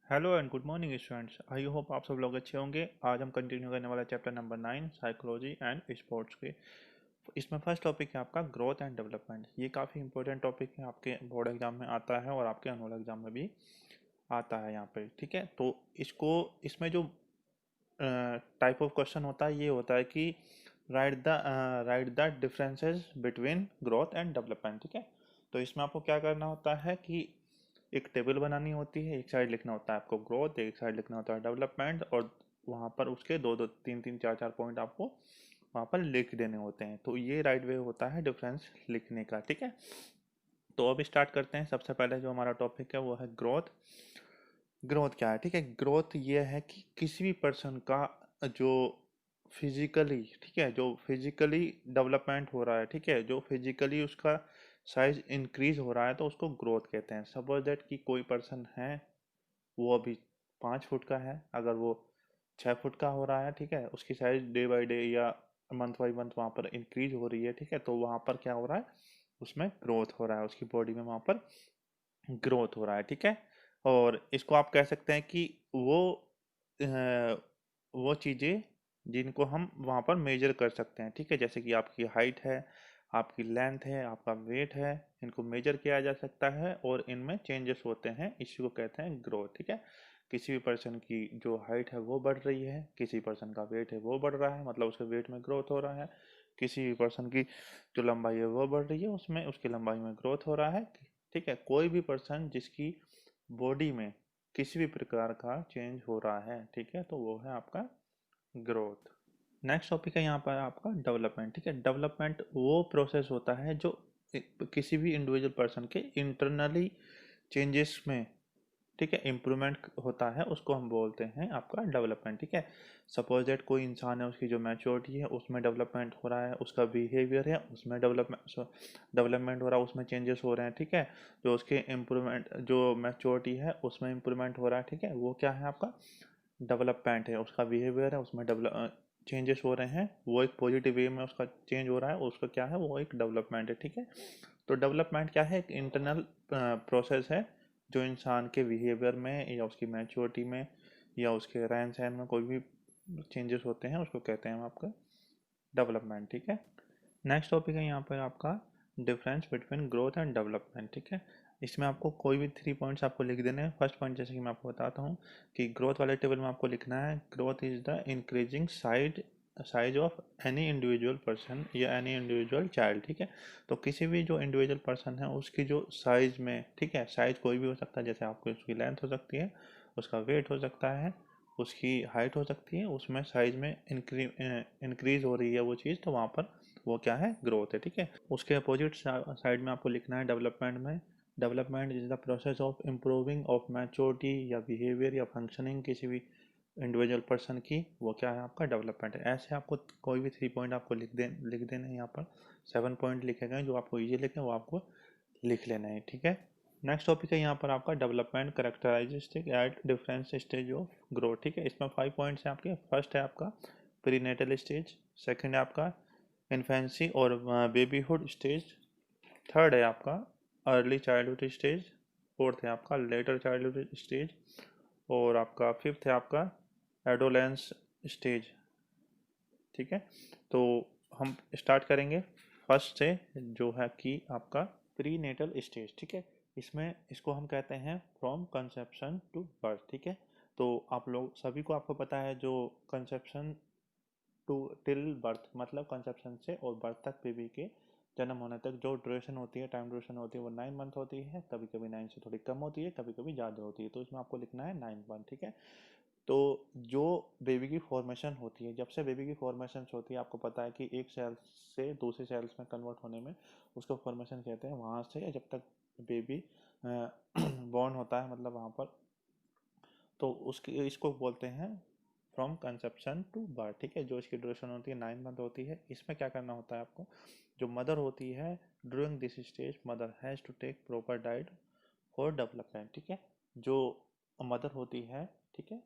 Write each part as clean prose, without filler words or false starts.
Hello and good morning students. I hope आप सब लोग अच्छे होंगे। आज हम कंटिन्यू करने वाला chapter number 9 psychology and sports के। इसमें फर्स्ट टॉपिक है आपका ग्रोथ एंड डेवलपमेंट। ये काफ़ी इंपॉर्टेंट टॉपिक है, आपके बोर्ड एग्जाम में आता है और आपके एनुअल एग्जाम में भी आता है यहाँ पे। ठीक है, तो इसको इसमें जो टाइप ऑफ क्वेश्चन होता है ये होता है कि right the differences between growth and development. ठीक है, तो इसमें आपको क्या करना होता है कि एक टेबल बनानी होती है, एक साइड लिखना होता है आपको ग्रोथ, एक साइड लिखना होता है डेवलपमेंट, और वहाँ पर उसके दो दो तीन तीन चार चार पॉइंट आपको वहाँ पर लिख देने होते हैं। तो ये राइट वे होता है डिफरेंस लिखने का। ठीक है, तो अब स्टार्ट करते हैं। सबसे पहले जो हमारा टॉपिक है वो है ग्रोथ। ग्रोथ क्या है? ठीक है, ग्रोथ ये है कि किसी भी पर्सन का जो फिजिकली, ठीक है, जो फिजिकली डेवलपमेंट हो रहा है, ठीक है, जो फिजिकली उसका साइज इंक्रीज हो रहा है तो उसको ग्रोथ कहते हैं। सपोज दैट कि कोई पर्सन है, वो अभी 5 फुट का है, अगर वो 6 फुट का हो रहा है, ठीक है, उसकी साइज डे बाई डे या मंथ बाई मंथ वहाँ पर इंक्रीज हो रही है। ठीक है, तो वहाँ पर क्या हो रहा है, उसमें ग्रोथ हो रहा है, उसकी बॉडी में वहाँ पर ग्रोथ हो रहा है। ठीक है, और इसको आप कह सकते हैं कि वो चीज़ें जिनको हम वहाँ पर मेजर कर सकते हैं। ठीक है, जैसे कि आपकी हाइट है, आपकी लेंथ है, आपका वेट है, इनको मेजर किया जा सकता है और इनमें चेंजेस होते हैं, इसी को कहते हैं ग्रोथ। ठीक है, किसी भी पर्सन की जो हाइट है वो बढ़ रही है, किसी पर्सन का वेट है वो बढ़ रहा है, मतलब उसके वेट में ग्रोथ हो रहा है। किसी भी पर्सन की जो लंबाई है वो बढ़ रही है, उसमें उसकी लंबाई में ग्रोथ हो रहा है। ठीक है, कोई भी पर्सन जिसकी बॉडी में किसी भी प्रकार का चेंज हो रहा है, ठीक है, तो वो है आपका ग्रोथ। नेक्स्ट टॉपिक है यहाँ पर आपका डेवलपमेंट। ठीक है, डेवलपमेंट वो प्रोसेस होता है जो किसी भी इंडिविजुअल पर्सन के इंटरनली चेंजेस में, ठीक है, इम्प्रूवमेंट होता है, उसको हम बोलते हैं आपका डेवलपमेंट। ठीक है, सपोज दैट कोई इंसान है, उसकी जो मैच्योरिटी है उसमें डेवलपमेंट हो रहा है, उसका बिहेवियर है उसमें डेवलपमेंट हो रहा है, उसमें चेंजेस हो रहे हैं। ठीक है, जो उसके इम्प्रूवमेंट, जो मैच्योरिटी है उसमें इम्प्रूवमेंट हो रहा है, ठीक है, वो क्या है आपका डेवलपमेंट है। उसका बिहेवियर है उसमें डेवलप चेंजेस हो रहे हैं, वो एक पॉजिटिव वे में उसका चेंज हो रहा है, उसका क्या है, वो एक डेवलपमेंट है। ठीक है, तो डेवलपमेंट क्या है, एक इंटरनल प्रोसेस है जो इंसान के बिहेवियर में या उसकी मैच्योरिटी में या उसके रहन सहन में कोई भी चेंजेस होते हैं, उसको कहते हैं हम आपका डेवलपमेंट। ठीक है, नेक्स्ट टॉपिक है यहाँ पर आपका difference between growth and development. ठीक है, इसमें आपको कोई भी 3 पॉइंट्स आपको लिख देने हैं। फर्स्ट पॉइंट जैसे कि मैं आपको बताता हूँ कि ग्रोथ वाले टेबल में आपको लिखना है growth is the increasing size of any individual person या एनी इंडिविजुअल चाइल्ड। ठीक है, तो किसी भी जो इंडिविजुअल पर्सन है उसकी जो साइज में, ठीक है, साइज कोई भी हो सकता है, जैसे आपको उसकी लेंथ हो सकती है, उसका वेट हो सकता है, उसकी हाइट हो सकती है, उसमें साइज में इंक्रीज हो रही है वो चीज़, तो वहाँ पर वो क्या है, ग्रोथ है। ठीक है, उसके अपोजिट साइड में आपको लिखना है डेवलपमेंट में development is the process of improving of maturity या बिहेवियर या फंक्शनिंग किसी भी इंडिविजुअल पर्सन की, वो क्या है आपका डेवलपमेंट है। ऐसे आपको कोई भी 3 पॉइंट आपको लिख देना है। यहाँ पर 7 पॉइंट लिखे गए, जो आपको ईजी लिखे वो आपको लिख लेना है। ठीक है, नेक्स्ट टॉपिक है यहाँ पर आपका development characteristic at difference stage of growth. ठीक है, इसमें 5 पॉइंट्स हैं आपके। फर्स्ट है आपका प्रीनेटल स्टेज, सेकंड है आपका इन्फेंसी और बेबीहुड स्टेज, थर्ड है आपका अर्ली चाइल्डहुड स्टेज, फोर्थ है आपका लेटर चाइल्डहुड स्टेज, और आपका फिफ्थ है आपका एडोलेंस स्टेज। ठीक है, तो हम स्टार्ट करेंगे फर्स्ट से, जो है कि आपका प्री नेटल स्टेज। ठीक है, इसमें इसको हम कहते हैं फ्रॉम कंसेप्शन टू बर्थ। ठीक है, तो आप लोग सभी को आपको पता है जो कंसेप्शन टू टिल बर्थ, मतलब कंसेप्शन से और बर्थ तक बेबी के जन्म होने तक जो ड्यूरेशन होती है, टाइम ड्यूरेशन होती है, वो 9 मंथ होती है। कभी कभी 9 से थोड़ी कम होती है, कभी कभी ज़्यादा होती है, तो इसमें आपको लिखना है 9 मंथ। ठीक है, तो जो बेबी की फॉर्मेशन होती है, जब से बेबी की फॉर्मेशन होती है, आपको पता है कि एक सेल से दूसरे सेल्स में कन्वर्ट होने में उसको फॉर्मेशन कहते हैं। वहाँ से जब तक बेबी बॉर्न होता है, मतलब वहाँ पर, तो उसकी इसको बोलते हैं फ्रॉम कंसेप्शन टू बर्थ। ठीक है, जो इसकी ड्यूरेशन होती है 9 मंथ होती है। इसमें क्या करना होता है आपको, जो मदर होती है during this stage mother has to take proper diet for development. ठीक है, जो मदर होती है, ठीक है,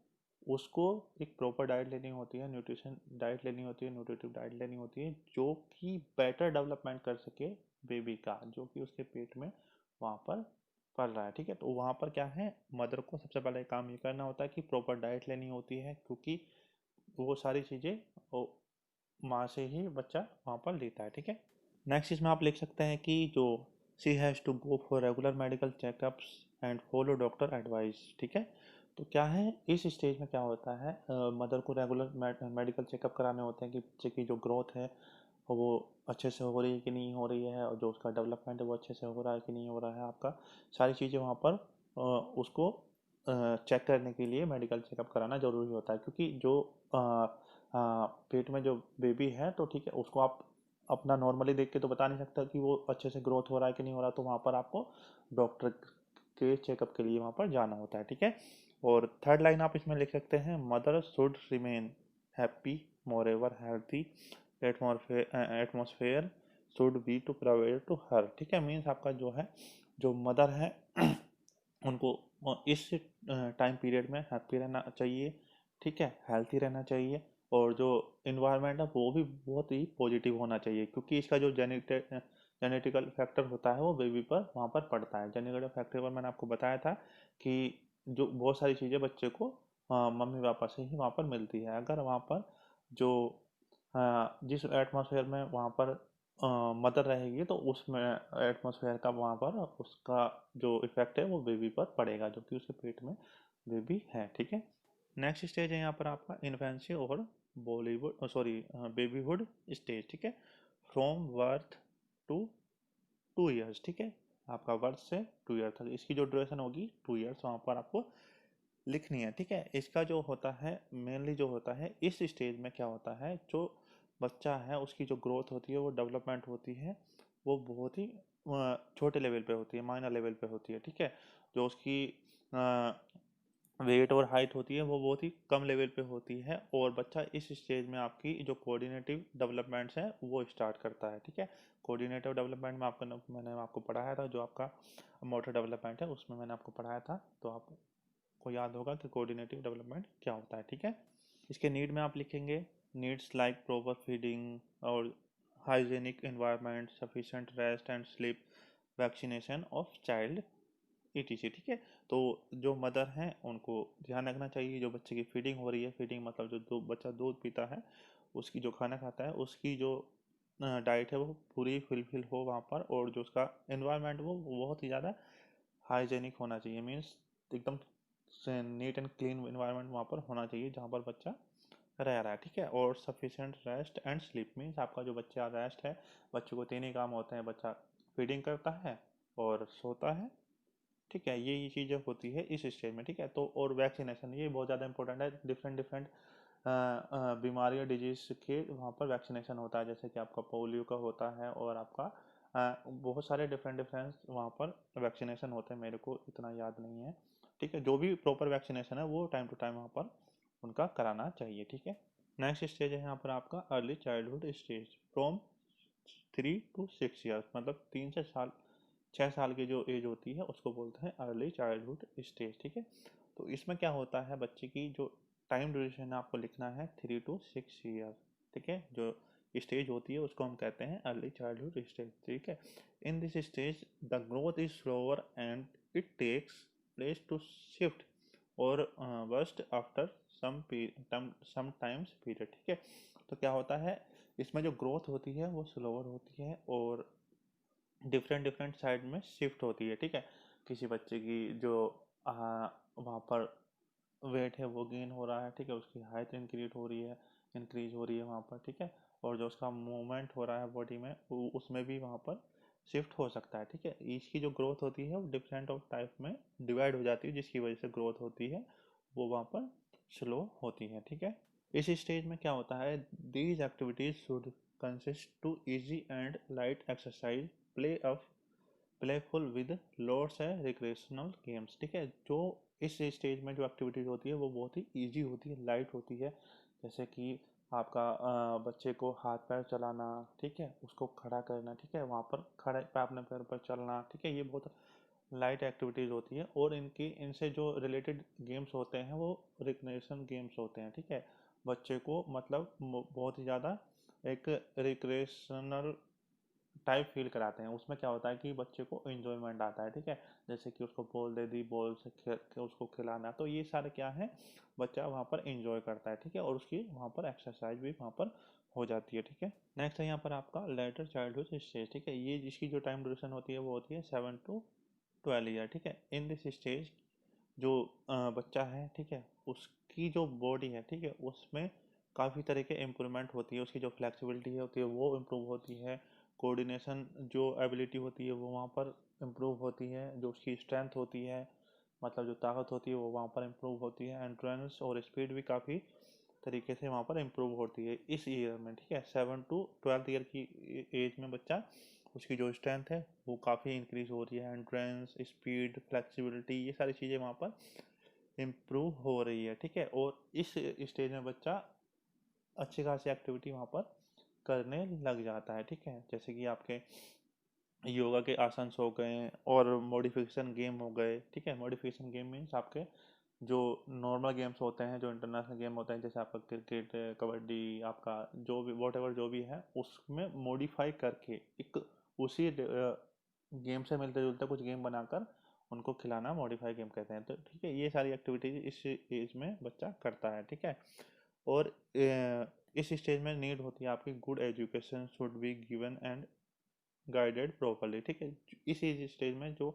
उसको एक प्रॉपर डाइट लेनी होती है, न्यूट्रिशन डाइट लेनी होती है, न्यूट्रिटिव डाइट लेनी होती है, जो कि बेटर डेवलपमेंट कर सके बेबी का, जो कि उसके पेट में वहाँ पर पल रहा है, ठीक है। तो वहाँ पर क्या है, मदर को सबसे पहले काम ये करना होता है कि प्रॉपर डाइट लेनी होती है, क्योंकि वो सारी चीज़ें वो माँ से ही बच्चा वहाँ पर लेता है, ठीक है। नेक्स्ट इसमें आप लिख सकते हैं कि जो she has to go for regular medical checkups and follow doctor advice, ठीक है। तो क्या है, इस स्टेज में क्या होता है, मदर को रेगुलर मेडिकल चेकअप कराने होते हैं कि बच्चे की जो ग्रोथ है वो अच्छे से हो रही है कि नहीं हो रही है, और जो उसका डेवलपमेंट है वो अच्छे से हो रहा है कि नहीं हो रहा है। आपका सारी चीज़ें वहाँ पर उसको चेक करने के लिए मेडिकल चेकअप कराना ज़रूरी होता है, क्योंकि जो पेट में जो बेबी है, तो ठीक है, उसको आप अपना नॉर्मली देख के तो बता नहीं सकता कि वो अच्छे से ग्रोथ हो रहा है कि नहीं हो रहा, तो वहाँ पर आपको डॉक्टर के चेकअप के लिए वहाँ पर जाना होता है, ठीक है। और थर्ड लाइन आप इसमें लिख सकते हैं, mother should remain happy more ever healthy atmosphere should be to provide to her, ठीक है। मीन्स आपका जो है, जो मदर है उनको इस टाइम पीरियड में हैप्पी रहना चाहिए, ठीक है, हेल्थी रहना चाहिए, और जो इन्वायरमेंट है वो भी बहुत ही पॉजिटिव होना चाहिए, क्योंकि इसका जो जेनेटिकल फैक्टर होता है वो बेबी पर वहाँ पर पड़ता है। जेनेटिकल फैक्टर पर मैंने आपको बताया था कि जो बहुत सारी चीज़ें बच्चे को मम्मी पापा से ही वहाँ पर मिलती है। अगर वहाँ पर जो जिस एटमॉस्फेयर में वहाँ पर मदर रहेगी, तो उसमें एटमॉस्फेयर का वहाँ पर उसका जो इफेक्ट है वो बेबी पर पड़ेगा, जो कि उसके पेट में बेबी है, ठीक है। नेक्स्ट स्टेज है यहाँ पर आपका इन्फेंसी और बॉलीवुड सॉरी बेबीहुड स्टेज, ठीक है। फ्रॉम बर्थ टू 2 ईयर्स, ठीक है। आपका बर्थ से 2 ईयर तक इसकी जो ड्यूरेशन होगी 2 ईयर्स वहाँ पर आपको लिखनी है, ठीक है। इसका जो होता है मेनली जो होता है इस स्टेज में क्या होता है, जो बच्चा है उसकी जो ग्रोथ होती है वो डेवलपमेंट होती है, वो बहुत ही छोटे लेवल पे होती है, माइनर लेवल पे होती है, ठीक है। जो उसकी वेट और हाइट होती है वो बहुत ही कम लेवल पे होती है, और बच्चा इस स्टेज में आपकी जो कोऑर्डिनेटिव डेवलपमेंट्स है वो स्टार्ट करता है, ठीक है। कोऑर्डिनेटिव डेवलपमेंट में मैंने आपको पढ़ाया था, जो आपका मोटर डेवलपमेंट है उसमें मैंने आपको पढ़ाया था, तो आपको याद होगा कि कोऑर्डिनेटिव डेवलपमेंट क्या होता है, ठीक है। इसके नीड में आप लिखेंगे, नीड्स लाइक प्रॉपर फीडिंग और hygienic environment, sufficient rest and sleep, vaccination of child etc, ठीक है। तो जो मदर हैं उनको ध्यान रखना चाहिए, जो बच्चे की फीडिंग हो रही है, फीडिंग मतलब जो बच्चा दूध पीता है, उसकी जो खाना खाता है उसकी जो डाइट है वो पूरी फुलफिल हो वहाँ पर, और जो उसका एनवायरनमेंट वो बहुत ही ज़्यादा हाइजेनिक होना चाहिए, मीन्स एकदम नीट एंड क्लीन एनवायरनमेंट वहाँ पर होना चाहिए जहाँ पर बच्चा रह रहा है, ठीक है। और sufficient rest and sleep, means आपका जो बच्चा रेस्ट है, बच्चे को 3 ही काम होते हैं, बच्चा फीडिंग करता है और सोता है, ठीक है। ये चीज़ें होती है इस स्टेज में, ठीक है। तो और वैक्सीनेशन ये बहुत ज़्यादा इंपॉर्टेंट है, डिफरेंट डिफरेंट बीमारी या डिजीज के वहाँ पर वैक्सीनेशन होता है, जैसे कि आपका पोलियो का होता है, और आपका बहुत सारे डिफरेंट डिफरेंट वहाँ पर वैक्सीनेशन होते हैं, मेरे को इतना याद नहीं है, ठीक है। जो भी प्रॉपर वैक्सीनेशन है वो टाइम टू टाइम वहाँ पर उनका कराना चाहिए, ठीक है। नेक्स्ट स्टेज है यहाँ पर आपका early childhood stage, from 3 to 6 years, मतलब 6 साल की जो एज होती है उसको बोलते हैं अर्ली चाइल्डहुड स्टेज, ठीक है। तो इसमें क्या होता है, बच्चे की जो टाइम ड्यूरेशन आपको लिखना है 3 to 6 ईयर, ठीक है। जो स्टेज होती है उसको हम कहते हैं अर्ली चाइल्डहुड स्टेज, ठीक है। In this stage the growth is slower and it takes place to shift और burst after some times period, ठीक है। तो क्या होता है, इसमें जो ग्रोथ होती है वो स्लोअर होती है और डिफरेंट डिफरेंट साइड में शिफ्ट होती है, ठीक है। किसी बच्चे की जो वहाँ पर वेट है वो गेन हो रहा है, ठीक है, उसकी हाइट इंक्रीज हो रही है वहाँ पर, ठीक है। और जो उसका मूवमेंट हो रहा है बॉडी में उसमें भी वहाँ पर शिफ्ट हो सकता है, ठीक है। इसकी जो ग्रोथ होती है वो डिफरेंट ऑफ टाइप में डिवाइड हो जाती है, जिसकी वजह से ग्रोथ होती है वो वहाँ पर स्लो होती है, ठीक है। इस स्टेज में क्या होता है, these activities should consist to easy and light exercise, play of playful with loads है रिक्रिएशनल गेम्स, ठीक है। जो इस स्टेज में जो एक्टिविटीज होती है वो बहुत ही इजी होती है, लाइट होती है, जैसे कि आपका बच्चे को हाथ पैर चलाना, ठीक है, उसको खड़ा करना, ठीक है, वहाँ पर खड़े पे अपने पैर पर चलना, ठीक है, ये बहुत लाइट एक्टिविटीज़ होती है। और इनसे जो रिलेटेड गेम्स होते हैं वो रिक्रिएशन गेम्स होते हैं, ठीक है। बच्चे को मतलब बहुत ही ज़्यादा एक रिक्रिएशनल टाइप फील कराते हैं। उसमें क्या होता है कि बच्चे को एंजॉयमेंट आता है, ठीक है, जैसे कि उसको बॉल दे दी, बॉल से खेल के उसको खिलाना, तो ये सारे क्या है, बच्चा वहाँ पर एंजॉय करता है, ठीक है, और उसकी वहाँ पर एक्सरसाइज भी वहाँ पर हो जाती है, ठीक है। नेक्स्ट है यहाँ पर आपका लेटर चाइल्डहुड स्टेज, ठीक है, ये जिसकी जो टाइम ड्यूरेशन होती है वो होती है 7 to 12 ईयर, ठीक है। इन दिस स्टेज जो बच्चा है, ठीक है, उसकी जो बॉडी है, ठीक है, उसमें काफ़ी तरह के इम्प्रूवमेंट होती है, उसकी जो फ्लेक्सिबिलिटी है होती है वो इम्प्रूव होती है, कोऑर्डिनेशन जो एबिलिटी होती है वो वहाँ पर इम्प्रूव होती है, जो उसकी स्ट्रेंथ होती है, मतलब जो ताकत होती है वो वहाँ पर इम्प्रूव होती है, एंड्योरेंस और स्पीड भी काफ़ी तरीके से वहाँ पर इम्प्रूव होती है इस ईयर में, ठीक है। 7 to 12 ईयर की एज में बच्चा, उसकी जो स्ट्रेंथ है वो काफ़ी इंक्रीज हो रही है, एंड्योरेंस, स्पीड, फ्लेक्सिबिलिटी, ये सारी चीज़ें वहाँ पर इम्प्रूव हो रही है, ठीक है। और इस स्टेज में बच्चा अच्छी खासी एक्टिविटी वहाँ पर करने लग जाता है, ठीक है, जैसे कि आपके योगा के आसन्स हो गए और मॉडिफिकेशन गेम हो गए, ठीक है। मॉडिफिकेशन गेम मीन्स आपके जो नॉर्मल गेम्स होते हैं, जो इंटरनेशनल गेम होते हैं, जैसे आपका क्रिकेट, कबड्डी, आपका जो भी वॉट एवर जो भी है, उसमें मॉडिफाई करके एक उसी गेम से मिलते जुलते कुछ गेम बनाकर उनको खिलाना मॉडिफाई गेम कहते हैं, तो ठीक है, ये सारी एक्टिविटीज इस एज में बच्चा करता है, ठीक है। और इस स्टेज में नीड होती है आपकी good education should be given and guided properly, ठीक है। इस स्टेज में जो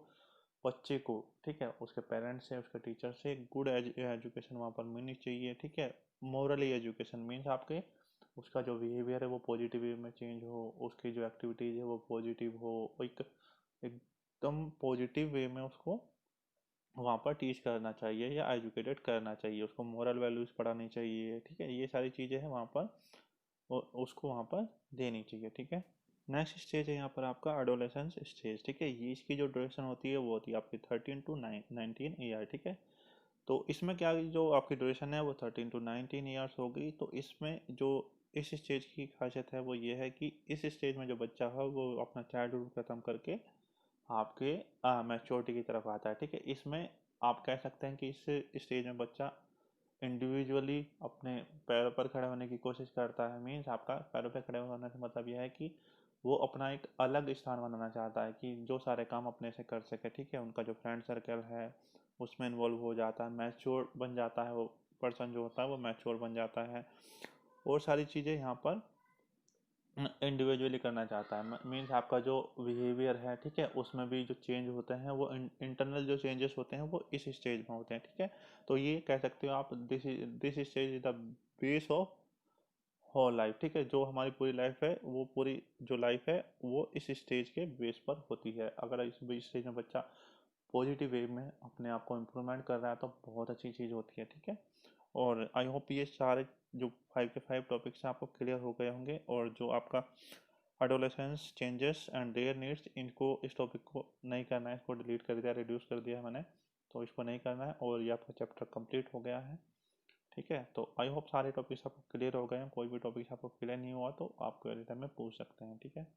बच्चे को, ठीक है, उसके पेरेंट्स से, उसके टीचर से गुड एजुकेशन वहाँ पर मिलनी चाहिए, ठीक है। मॉरली एजुकेशन मीन्स आपके उसका जो बिहेवियर है वो पॉजिटिव वे में चेंज हो, उसकी जो एक्टिविटीज़ है वो पॉजिटिव हो, एक एकदम पॉजिटिव वे में उसको वहाँ पर टीच करना चाहिए या एजुकेटेड करना चाहिए, उसको मॉरल वैल्यूज़ पढ़ानी चाहिए, ठीक है, ये सारी चीज़ें हैं वहाँ पर उसको वहाँ पर देनी चाहिए, ठीक है। नेक्स्ट स्टेज है यहाँ पर आपका एडोलेसेंस स्टेज, ठीक है, ये इसकी जो ड्यूरेशन होती है वो होती है आपकी 13 to 19 ईयर, ठीक है। तो इसमें क्या, जो आपकी ड्यूरेशन है वो 13 to 19 ईयर्स होगी। तो इसमें जो इस स्टेज की खासियत है वो ये है कि इस स्टेज में जो बच्चा है वो अपना चाइल्डहुड खत्म करके आपके मैच्योरिटी की तरफ आता है, ठीक है। इसमें आप कह सकते हैं कि इस स्टेज में बच्चा इंडिविजुअली अपने पैरों पर खड़े होने की कोशिश करता है। मीन्स आपका पैरों पर खड़े होने से मतलब यह है कि वो अपना एक अलग स्थान बनाना चाहता है कि जो सारे काम अपने से कर सके, ठीक है। उनका जो फ्रेंड सर्कल है उसमें इन्वॉल्व हो जाता है, मैच्योर बन जाता है, वो पर्सन जो होता है वो मैच्योर बन जाता है, और सारी चीज़ें यहाँ पर इंडिविजुअली करना चाहता है। मीन्स आपका जो बिहेवियर है, ठीक है, उसमें भी जो चेंज होते हैं वो इंटरनल जो चेंजेस होते हैं वो इस स्टेज में होते हैं, ठीक है। तो ये कह सकते हो आप, this stage is the base of whole life, ठीक है। जो हमारी पूरी लाइफ है वो पूरी जो लाइफ है वो इस स्टेज के बेस पर होती है। अगर इस स्टेज में बच्चा पॉजिटिव वे में अपने आप को इम्प्रूवमेंट कर रहा है तो बहुत अच्छी चीज़ होती है, ठीक है। और आई होप ये सारे जो 5 के 5 टॉपिक्स हैं आपको क्लियर हो गए होंगे, और जो आपका adolescence changes and there needs, इनको इस टॉपिक को नहीं करना है, इसको डिलीट कर दिया, रिड्यूस कर दिया है मैंने, तो इसको नहीं करना है, और ये आपका चैप्टर कंप्लीट हो गया है, ठीक है। तो आई होप सारे टॉपिक्स आपको क्लियर हो गए हैं। कोई भी टॉपिक्स आपको क्लियर नहीं हुआ तो आप क्वेरी टाइम में पूछ सकते हैं, ठीक है।